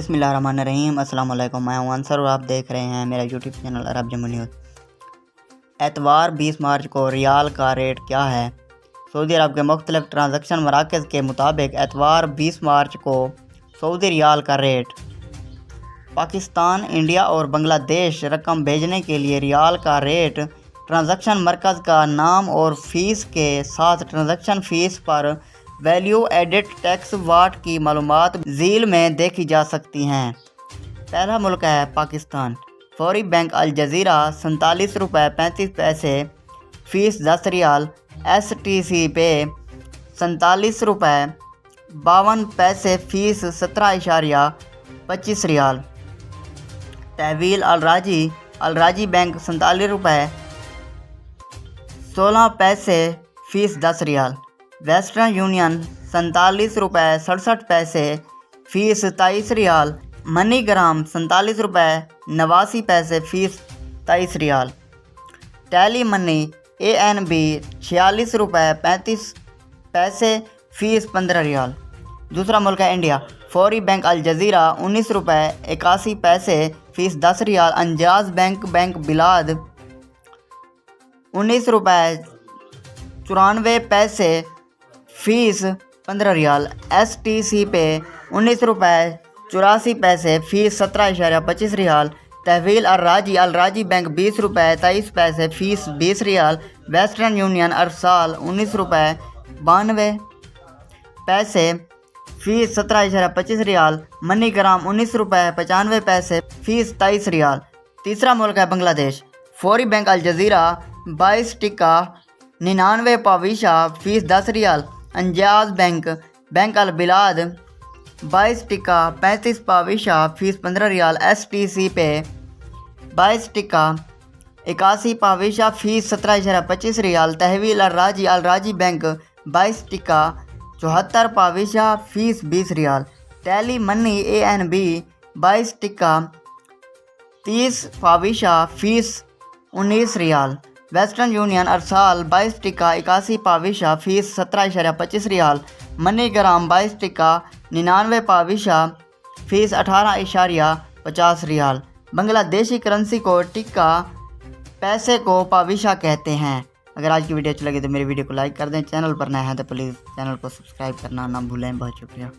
बिस्मिल्लाहिर्रहमानिर्रहीम। अस्सलाम वालेकुम। मैं हूं अंसर और आप देख रहे हैं मेरा यूट्यूब चैनल अरब जम्मू न्यूज़। एतवार 20 मार्च को रियाल का रेट क्या है? सऊदी अरब के मुख्तलिफ ट्रांजैक्शन मराकज़ के मुताबिक एतवार 20 मार्च को सऊदी रियाल का रेट पाकिस्तान, इंडिया और बांग्लादेश रकम भेजने के लिए रियाल का रेट ट्रांजैक्शन मरकज़ का नाम और फ़ीस के साथ ट्रांजैक्शन फ़ीस पर वैल्यू एडेड टैक्स वाट की मालूमात झील में देखी जा सकती हैं। पहला मुल्क है पाकिस्तान। फौरी बैंक अल जज़ीरा 47 रुपये 35 पैसे फ़ीस 10 रियाल। STC पे 47 रुपये 52 पैसे फ़ीस 17.25 रियाल। तहवील अल राजी बैंक 47 रुपये 16 पैसे फ़ीस 10 रियाल। वेस्टर्न यूनियन 47 रुपये 67 पैसे फ़ीस 23 रियाल। मनीग्राम 47 रुपये 89 पैसे फ़ीस 23 रियाल। टेली मनी ANB 46 रुपये 35 पैसे फ़ीस 15 रियाल। दूसरा मुल्क है इंडिया। फौरी बैंक अल जज़ीरा 19 रुपये 81 पैसे फ़ीस 10 रियाल। अंजाज़ बैंक बिलाद 19 रुपये 94 पैसे फ़ीस 15 रियाल। STC पे 19 रुपये 84 पैसे फ़ीस 17.25 रियाल। तहवील अल राजी बैंक 20 रुपये 23 पैसे फ़ीस 20 रियाल। वेस्टर्न यूनियन अरसाल 19 रुपये 92 पैसे फ़ीस 17.25 रियाल। मनीग्राम 19 रुपये 95 पैसे फ़ीस 23 रियाल। तीसरा मुल्क है Bangladesh. Fawri bank Al Jazira 22 टिक्का 99 पाविशा फ़ीस 10 रियाल। अंजाज़ बैंक अल बिलाद 22 टिक्का 35 पाविशा फ़ीस 15 रियाल। STC पे 22 टिक्का 81 पाविशा फ़ीस 17.25 रियाल। तहवील अल राजी बैंक 22 टिक्का 74 पाविशा फ़ीस 20 रियाल। टेली मनी ANB 22 टिक्का 30 पाविशा फ़ीस 19 रियाल। वेस्टर्न यूनियन अरसाल 22 टिक्का 81 पाविशा फ़ीस 17.25 रियाल। मनीग्राम 22 टिक्का 99 पाविशा फ़ीस 18.50 रियाल। बांग्लादेशी करेंसी को टिक्का पैसे को पाविशा कहते हैं। अगर आज की वीडियो अच्छी लगी तो मेरी वीडियो को लाइक कर दें। चैनल पर नए हैं तो प्लीज़ चैनल को सब्सक्राइब करना ना भूलें। बहुत शुक्रिया।